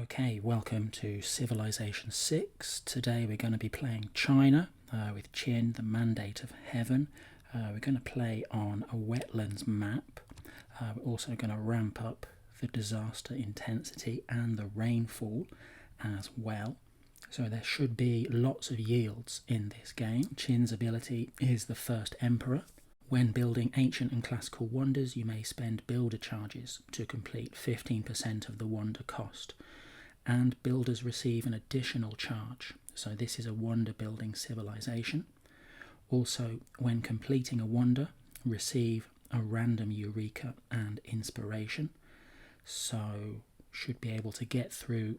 Okay, welcome to Civilization 6. Today we're going to be playing China with Qin, the Mandate of Heaven. We're going to play on a wetlands map. We're also going to ramp up the disaster intensity and the rainfall as well. So there should be lots of yields in this game. Qin's ability is the first emperor. When building ancient and classical wonders, you may spend builder charges to complete 15% of the wonder cost. And builders receive an additional charge. So this is a wonder building civilization. Also, when completing a wonder, receive a random eureka and inspiration. So should be able to get through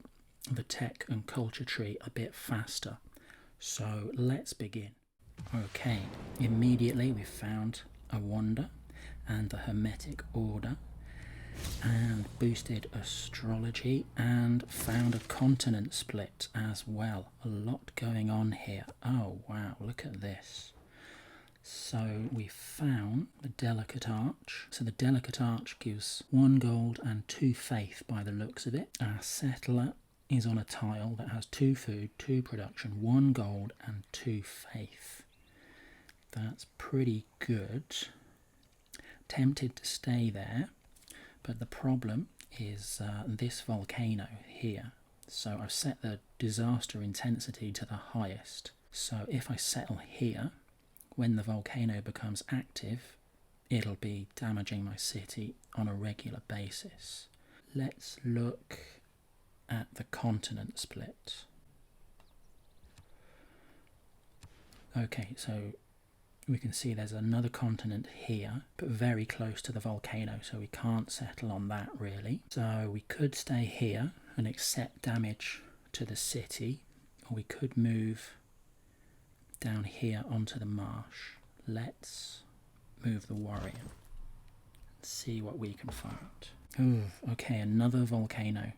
the tech and culture tree a bit faster. So let's begin. Okay, immediately we found a wonder and the Hermetic Order and boosted astrology and found a continent split as well. A lot going on here. Oh wow, look at this. So we found the Delicate Arch. So the Delicate Arch gives 1 gold and 2 faith by the looks of it. Our settler is on a tile that has 2 food, 2 production, 1 gold and 2 faith. That's pretty good. Tempted to stay there, but the problem is this volcano here. So I've set the disaster intensity to the highest. So if I settle here, when the volcano becomes active, it'll be damaging my city on a regular basis. Let's look at the continent split. Okay, so we can see there's another continent here, but very close to the volcano, so we can't settle on that really. So we could stay here and accept damage to the city, or we could move down here onto the marsh. Let's move the warrior and see what we can find. Ooh, okay, another volcano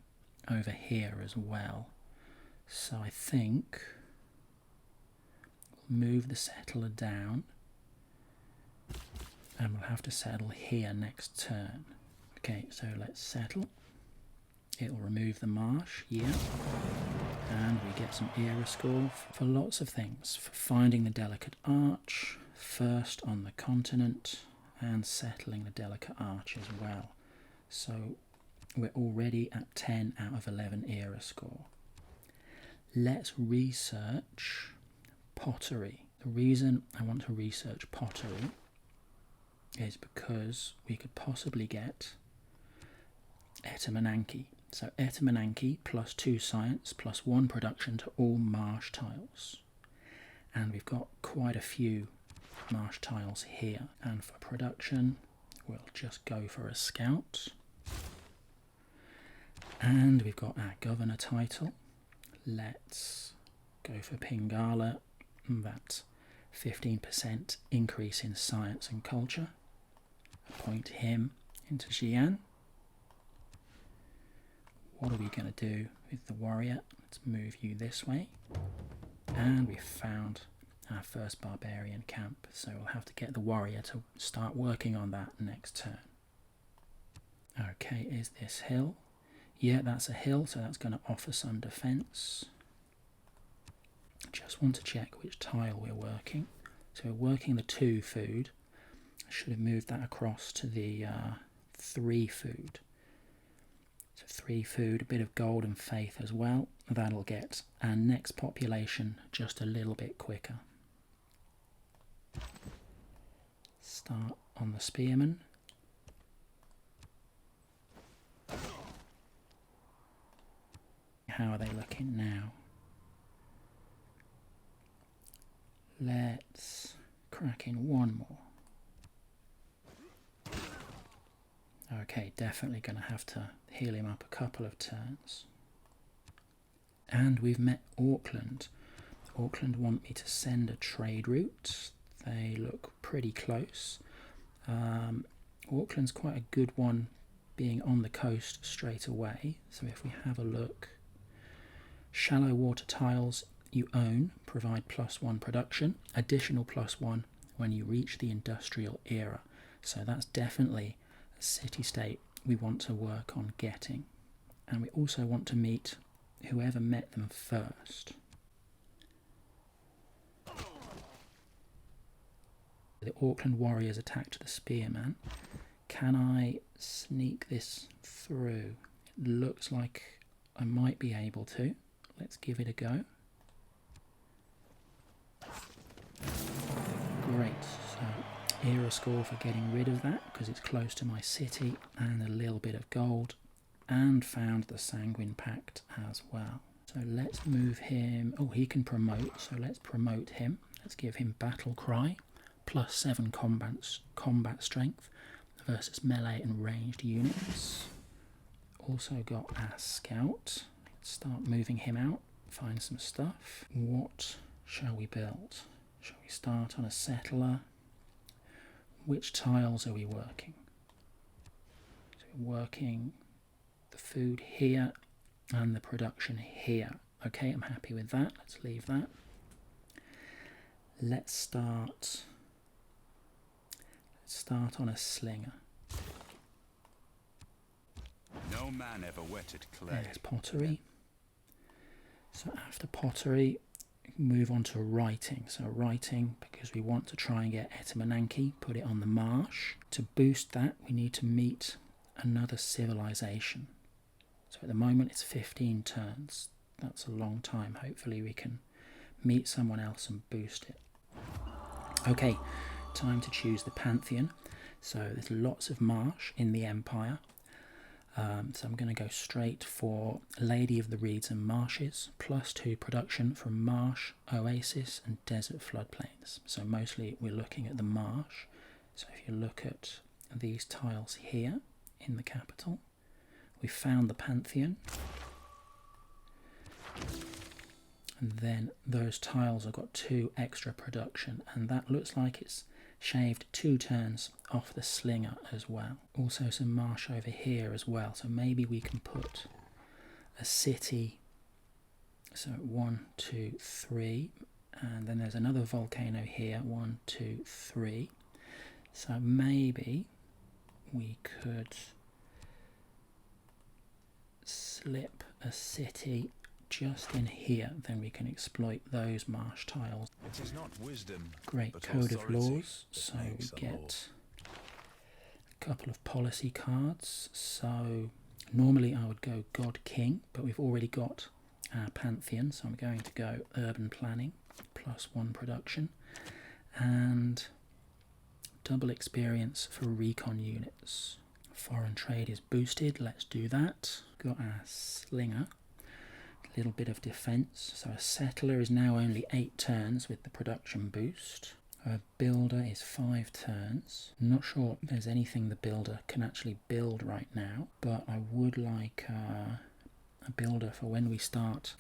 over here as well. So I think we'll move the settler down and we'll have to settle here next turn. Okay, so let's settle. It'll remove the marsh, yeah. And we get some era score for lots of things. For finding the Delicate Arch, first on the continent, and settling the Delicate Arch as well. So we're already at 10 out of 11 era score. Let's research pottery. The reason I want to research pottery is because we could possibly get Etemenanki. So Etemenanki plus 2 science plus 1 production to all marsh tiles. And we've got quite a few marsh tiles here. And for production, we'll just go for a scout. And we've got our governor title. Let's go for Pingala. That 15% increase in science and culture. Appoint him into Xi'an. What are we going to do with the warrior? Let's move you this way. And we've found our first barbarian camp, so we'll have to get the warrior to start working on that next turn. Okay, is this hill? Yeah, that's a hill, so that's going to offer some defense. Just want to check which tile we're working. So we're working the 2 food. I should have moved that across to the 3 food. So 3 food, a bit of gold and faith as well. That'll get our next population just a little bit quicker. Start on the spearmen. How are they looking now? Let's crack in 1 more. Okay, definitely going to have to heal him up a couple of turns. And we've met Auckland. Auckland want me to send a trade route. They look pretty close. Auckland's quite a good one being on the coast straight away. So if we have a look, shallow water tiles you own provide +1 production, additional +1 when you reach the industrial era. So that's definitely a city-state we want to work on getting. and we also want to meet whoever met them first. The Auckland Warriors attacked the Spearman. Can I sneak this through? It looks like I might be able to. Let's give it a go. Great. So, era score for getting rid of that because it's close to my city, and a little bit of gold, and found the Sanguine Pact as well. So let's move him. Oh, he can promote, so let's promote him. Let's give him Battle Cry, +7 combat strength versus melee and ranged units. Also got our scout. Let's start moving him out, find some stuff. What shall we build? Shall we start on a settler? Which tiles are we working? So we're working the food here and the production here. Okay, I'm happy with that. Let's leave that. Let's start on a slinger. No man ever wetted clay. There's pottery. So after pottery, move on to writing. So writing, because we want to try and get Etamananki, put it on the marsh. To boost that, we need to meet another civilization. So at the moment it's 15 turns. That's a long time. Hopefully we can meet someone else and boost it. Okay, time to choose the pantheon. So there's lots of marsh in the empire. So I'm going to go straight for Lady of the Reeds and Marshes, +2 production from marsh, oasis and desert floodplains. So mostly we're looking at the marsh. So if you look at these tiles here in the capital, we found the pantheon. And then those tiles have got 2 extra production, and that looks like it's shaved 2 turns off the slinger as well. Also some marsh over here as well, so maybe we can put a city. So 1, 2, 3, and then there's another volcano here, 1, 2, 3. So maybe we could slip a city just in here, then we can exploit those marsh tiles. It is not wisdom, Great but code of authority laws, that so makes we the law. get a couple of policy cards. So normally I would go God King, but we've already got our pantheon, so I'm going to go urban planning, +1 production, and double experience for recon units. Foreign trade is boosted, let's do that. Got our slinger, a little bit of defence, so a settler is now only 8 turns with the production boost. A builder is 5 turns. I'm not sure if there's anything the builder can actually build right now, but I would like a builder for when we start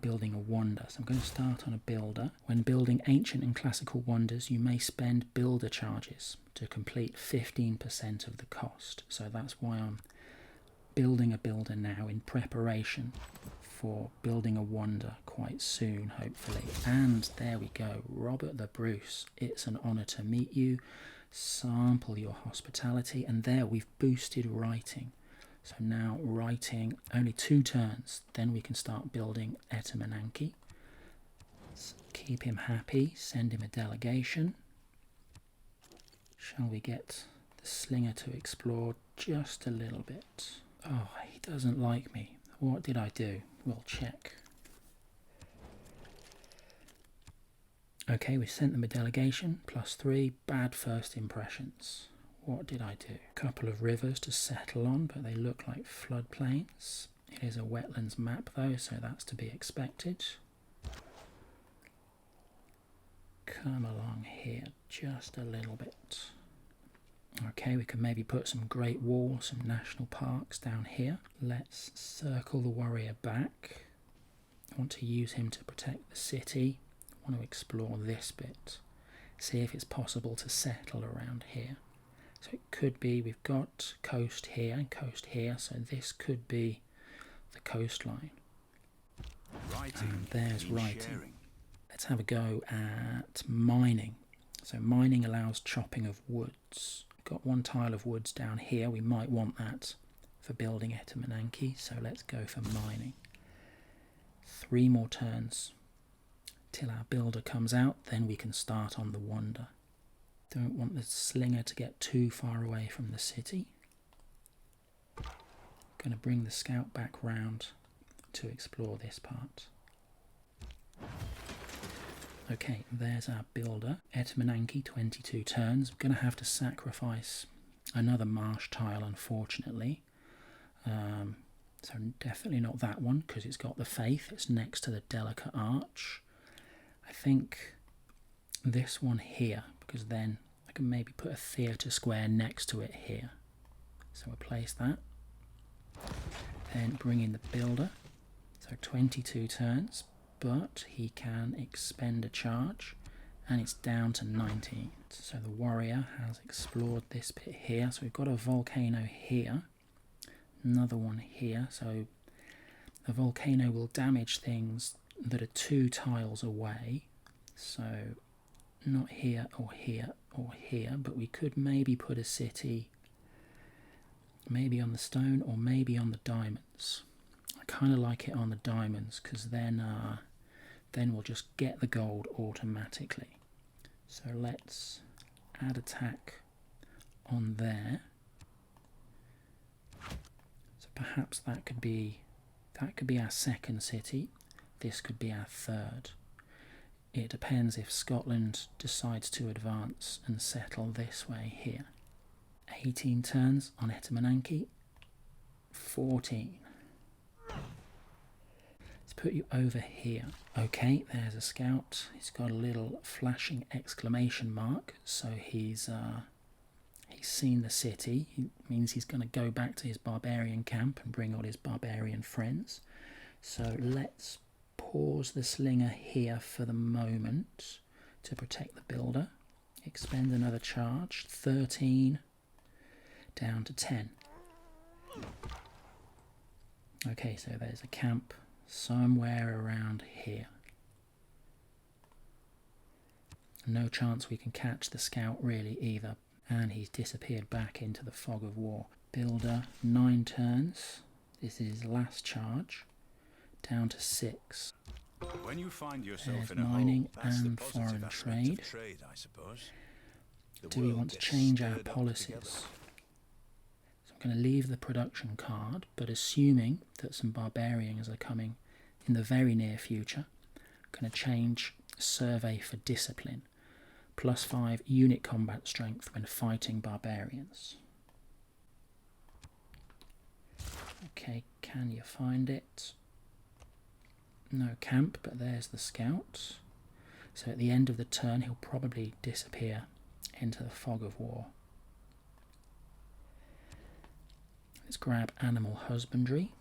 building a wonder. So I'm going to start on a builder. When building ancient and classical wonders, you may spend builder charges to complete 15% of the cost. So that's why I'm building a builder now in preparation for building a wonder quite soon, hopefully. And there we go, Robert the Bruce. It's an honour to meet you. Sample your hospitality, and there we've boosted writing. So now writing only 2 turns, then we can start building Etamananki. Let's keep him happy, send him a delegation. Shall we get the slinger to explore just a little bit? Oh, he doesn't like me. What did I do? We'll check. Okay, we sent them a delegation, +3, bad first impressions. What did I do? A couple of rivers to settle on, but they look like floodplains. It is a wetlands map though, so that's to be expected. Come along here just a little bit. Okay, we can maybe put some Great Wall, some national parks down here. Let's circle the warrior back. I want to use him to protect the city. I want to explore this bit. See if it's possible to settle around here. So it could be, we've got coast here and coast here, so this could be the coastline. And there's writing. Let's have a go at mining. So mining allows chopping of woods. We've got 1 tile of woods down here, we might want that for building Etamananki, so let's go for mining. 3 more turns till our builder comes out, then we can start on the wonder. Don't want the slinger to get too far away from the city. Going to bring the scout back round to explore this part. Okay, there's our builder. Etamananki, 22 turns. I'm going to have to sacrifice another marsh tile, unfortunately. So definitely not that one, because it's got the faith. It's next to the delicate arch. I think this one here, because then I can maybe put a theatre square next to it here. So we'll place that. Then bring in the builder. So 22 turns, but he can expend a charge, and it's down to 19. So the warrior has explored this bit here. So we've got a volcano here, another one here. So the volcano will damage things that are 2 tiles away. So not here or here or here, but we could maybe put a city maybe on the stone or maybe on the diamonds. I kind of like it on the diamonds, because then we'll just get the gold automatically. So let's add attack on there. So perhaps that could be our second city. This could be our third. It depends if Scotland decides to advance and settle this way here. 18 turns on Etamananki. 14. Let's put you over here. Okay, there's a scout. He's got a little flashing exclamation mark, so he's seen the city. It means he's going to go back to his barbarian camp and bring all his barbarian friends. So let's pause the slinger here for the moment to protect the builder. Expend another charge. 13 down to 10. Okay, so there's a camp somewhere around here. No chance we can catch the scout really either, and he's disappeared back into the fog of war. Builder, 9 turns. This is his last charge. Down to 6. When you find yourself There's in a mining hole, that's and the foreign positive aspect of trade. trade, I suppose. The Do we world want to gets change our stirred up policies? together. So I'm going to leave the production card, but assuming that some barbarians are coming in the very near future, I'm going to change survey for discipline. +5 unit combat strength when fighting barbarians. Okay, can you find it? No camp, but there's the scout. So at the end of the turn, he'll probably disappear into the fog of war. Let's grab animal husbandry.